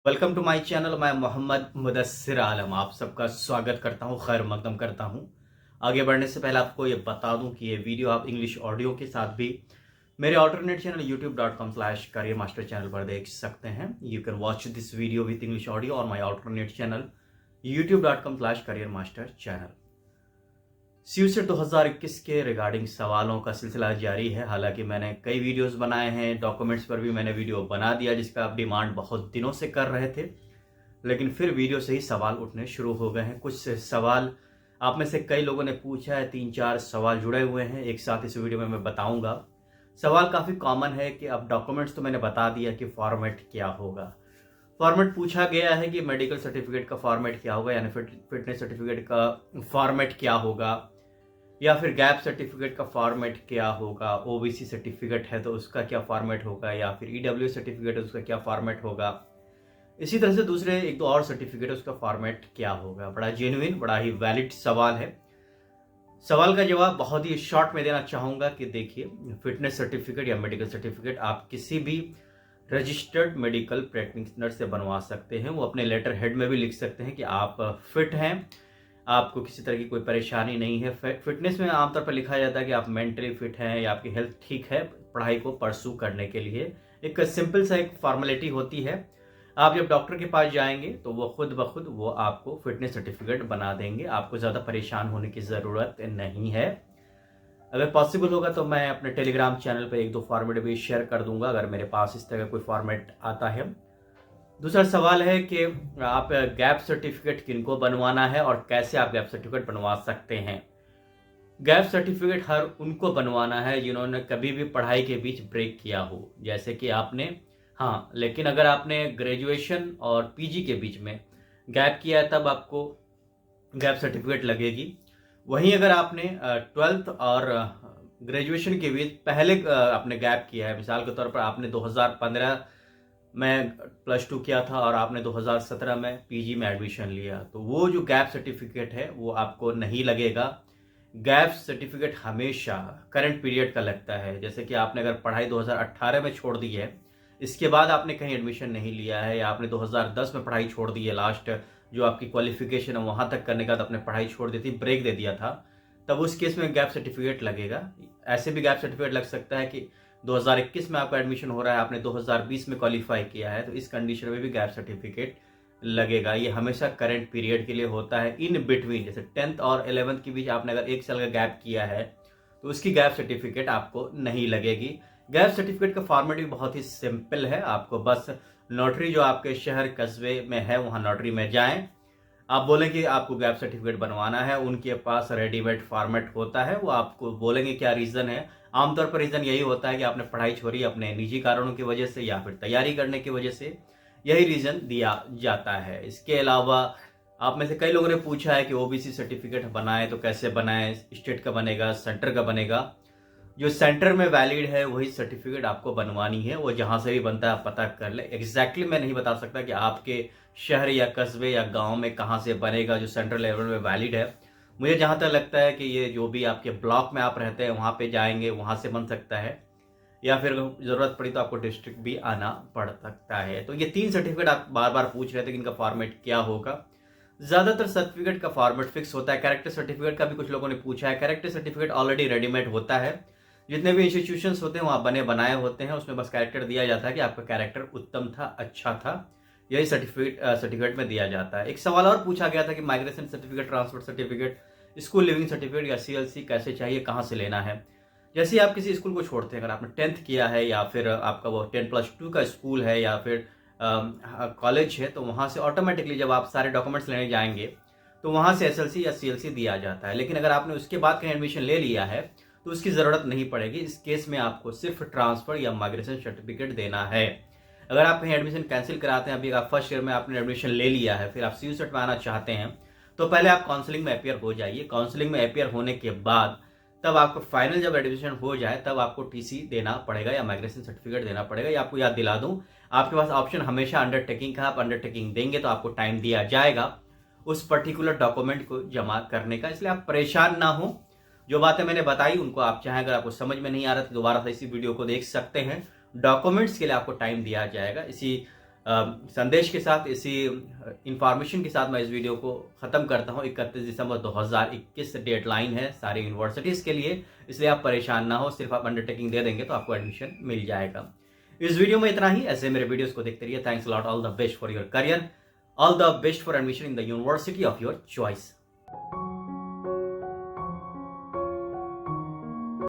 Welcome to my channel. मैं मोहम्मद मुदस्सिर आलम आप सबका स्वागत करता हूं, खैर मकदम करता हूं। आगे बढ़ने से पहले आपको ये बता दूं कि ये वीडियो आप इंग्लिश ऑडियो के साथ भी मेरे alternate channel youtube.com/career master channel पर देख सकते हैं। You can watch this video with English audio और my alternate channel youtube.com/career master channel. CUSAT 2021 के रिगार्डिंग सवालों का सिलसिला जारी है। हालांकि मैंने कई वीडियोस बनाए हैं, डॉक्यूमेंट्स पर भी मैंने वीडियो बना दिया जिसका आप डिमांड बहुत दिनों से कर रहे थे, लेकिन फिर वीडियो से ही सवाल उठने शुरू हो गए हैं। कुछ सवाल आप में से कई लोगों ने पूछा है, 3-4 सवाल जुड़े हुए हैं, एक साथ इस वीडियो में मैं बताऊंगा। सवाल काफ़ी कॉमन है कि अब डॉक्यूमेंट्स तो मैंने बता दिया कि फॉर्मेट क्या होगा। फॉर्मेट पूछा गया है कि मेडिकल सर्टिफिकेट का फॉर्मेट क्या होगा, यानी फिटनेस सर्टिफिकेट का फॉर्मेट क्या होगा, या फिर गैप सर्टिफिकेट का फॉर्मेट क्या होगा, ओबीसी सर्टिफिकेट है तो उसका क्या फॉर्मेट होगा, या फिर ईडब्ल्यू सर्टिफिकेट है उसका क्या फॉर्मेट होगा। इसी तरह से दूसरे 1-2 और सर्टिफिकेट है उसका फॉर्मेट क्या होगा। बड़ा जेन्युइन, बड़ा ही वैलिड सवाल है। सवाल का जवाब बहुत ही शॉर्ट में देना चाहूँगा कि देखिए, फिटनेस सर्टिफिकेट या मेडिकल सर्टिफिकेट आप किसी भी रजिस्टर्ड मेडिकल प्रैक्टिशनर से बनवा सकते हैं। वो अपने लेटर हेड में भी लिख सकते हैं कि आप फिट हैं, आपको किसी तरह की कोई परेशानी नहीं है। फिटनेस में आमतौर पर लिखा जाता है कि आप मेंटली फिट हैं या आपकी हेल्थ ठीक है पढ़ाई को परसू करने के लिए। एक सिंपल सा एक फॉर्मेलिटी होती है। आप जब डॉक्टर के पास जाएंगे तो वो खुद ब खुद वो आपको फिटनेस सर्टिफिकेट बना देंगे, आपको ज़्यादा परेशान होने की ज़रूरत नहीं है। अगर पॉसिबल होगा तो मैं अपने टेलीग्राम चैनल पर 1-2 फॉर्मेट भी शेयर कर दूंगा अगर मेरे पास इस तरह का कोई फॉर्मेट आता है। दूसरा सवाल है कि आप गैप सर्टिफिकेट किनको बनवाना है और कैसे आप गैप सर्टिफिकेट बनवा सकते हैं। गैप सर्टिफिकेट हर उनको बनवाना है जिन्होंने कभी भी पढ़ाई के बीच ब्रेक किया हो, जैसे कि आपने, हाँ, लेकिन अगर आपने ग्रेजुएशन और पीजी के बीच में गैप किया है तब आपको गैप सर्टिफिकेट लगेगी। वहीं अगर आपने 12th और ग्रेजुएशन के बीच पहले आपने गैप किया है, मिसाल के तौर पर आपने 2015 में +2 किया था और आपने 2017 में पीजी में एडमिशन लिया, तो वो जो गैप सर्टिफिकेट है वो आपको नहीं लगेगा। गैप सर्टिफिकेट हमेशा करंट पीरियड का लगता है। जैसे कि आपने अगर पढ़ाई 2018 में छोड़ दी है, इसके बाद आपने कहीं एडमिशन नहीं लिया है, या आपने 2010 में पढ़ाई छोड़ दी है, लास्ट जो आपकी क्वालिफिकेशन है वहाँ तक करने के बाद आपने पढ़ाई छोड़ दी थी, ब्रेक दे दिया था, तब उस केस में गैप सर्टिफिकेट लगेगा। ऐसे भी गैप सर्टिफिकेट लग सकता है कि 2021 में आपका एडमिशन हो रहा है, आपने 2020 में क्वालिफाई किया है, तो इस कंडीशन में भी गैप सर्टिफिकेट लगेगा। ये हमेशा करंट पीरियड के लिए होता है। इन बिटवीन, जैसे 10th और 11th के बीच आपने अगर 1 साल का गैप किया है तो उसकी गैप सर्टिफिकेट आपको नहीं लगेगी। गैप सर्टिफिकेट का फॉर्मेट भी बहुत ही सिंपल है। आपको बस नोटरी जो आपके शहर कस्बे में है वहाँ नोटरी में जाएं, आप बोलें कि आपको गैप सर्टिफिकेट बनवाना है, उनके पास रेडीमेड फॉर्मेट होता है, वो आपको बोलेंगे क्या रीज़न है। आमतौर पर रीज़न यही होता है कि आपने पढ़ाई छोड़ी अपने निजी कारणों की वजह से या फिर तैयारी करने की वजह से, यही रीज़न दिया जाता है। इसके अलावा आप में से कई लोगों ने पूछा है कि ओबीसी सर्टिफिकेट बनाएं तो कैसे बनाएं, स्टेट का बनेगा, सेंटर का बनेगा। जो सेंटर में वैलिड है वही सर्टिफिकेट आपको बनवानी है, वो जहाँ से भी बनता है आप पता कर ले। एग्जैक्टली मैं नहीं बता सकता कि आपके शहर या कस्बे या गांव में कहाँ से बनेगा जो सेंट्रल लेवल में वैलिड है। मुझे जहाँ तक लगता है कि ये जो भी आपके ब्लॉक में आप रहते हैं वहाँ पे जाएंगे, वहाँ से बन सकता है, या फिर ज़रूरत पड़ी तो आपको डिस्ट्रिक्ट भी आना पड़ सकता है। तो ये 3 सर्टिफिकेट आप बार बार पूछ रहे थे कि इनका फॉर्मेट क्या होगा। ज़्यादातर सर्टिफिकेट का फॉर्मेट फिक्स होता है। कैरेक्टर सर्टिफिकेट का भी कुछ लोगों ने पूछा है। कैरेक्टर सर्टिफिकेट ऑलरेडी रेडीमेड होता है। जितने भी इंस्टीट्यूशंस होते हैं वहाँ बने बनाए होते हैं, उसमें बस कैरेक्टर दिया जाता है कि आपका कैरेक्टर उत्तम था, अच्छा था, यही सर्टिफिकेट में दिया जाता है। एक सवाल और पूछा गया था कि migration certificate, transfer certificate, school leaving certificate या सीएलसी कैसे चाहिए, कहाँ से लेना है। जैसे आप किसी स्कूल को छोड़ते हैं, अगर आपने 10th किया है या फिर आपका वो 10+2 का स्कूल है या फिर कॉलेज है, तो वहाँ से ऑटोमेटिकली जब आप सारे डॉक्यूमेंट्स लेने जाएंगे तो वहाँ से एसएलसी या सीएलसी दिया जाता है। लेकिन अगर आपने उसके बाद कहीं एडमिशन ले लिया है तो उसकी ज़रूरत नहीं पड़ेगी। इस केस में आपको सिर्फ ट्रांसफ़र या माइग्रेशन सर्टिफिकेट देना है। अगर आप कहीं एडमिशन कैंसिल कराते हैं, अभी आप फर्स्ट ईयर में आपने एडमिशन ले लिया है, फिर आप सीयूसेट में आना चाहते हैं, तो पहले आप काउंसलिंग में अपियर हो जाइए। काउंसलिंग में अपियर होने के बाद तब आपको फाइनल जब एडमिशन हो जाए तब आपको टीसी देना पड़ेगा या माइग्रेशन सर्टिफिकेट देना पड़ेगा। या आपको याद दिला दूं, आपके पास ऑप्शन हमेशा अंडरटेकिंग का, आप अंडरटेकिंग देंगे तो आपको टाइम दिया जाएगा उस पर्टिकुलर डॉक्यूमेंट को जमा करने का, इसलिए आप परेशान ना हो। जो बातें मैंने बताई उनको आप चाहें, अगर आपको समझ में नहीं आ रहा तो दोबारा से इसी वीडियो को देख सकते हैं। डॉक्यूमेंट्स के लिए आपको टाइम दिया जाएगा। इसी संदेश के साथ, इसी इंफॉर्मेशन के साथ मैं इस वीडियो को ख़त्म करता हूँ। 31 दिसंबर 2021 डेडलाइन है सारी यूनिवर्सिटीज़ के लिए, इसलिए आप परेशान ना हो, सिर्फ आप अंडरटेकिंग दे देंगे तो आपको एडमिशन मिल जाएगा। इस वीडियो में इतना ही। ऐसे मेरे वीडियोस को देखते रहिए। Thanks lot, all the best for your career, all the best for admission in the university of your choice.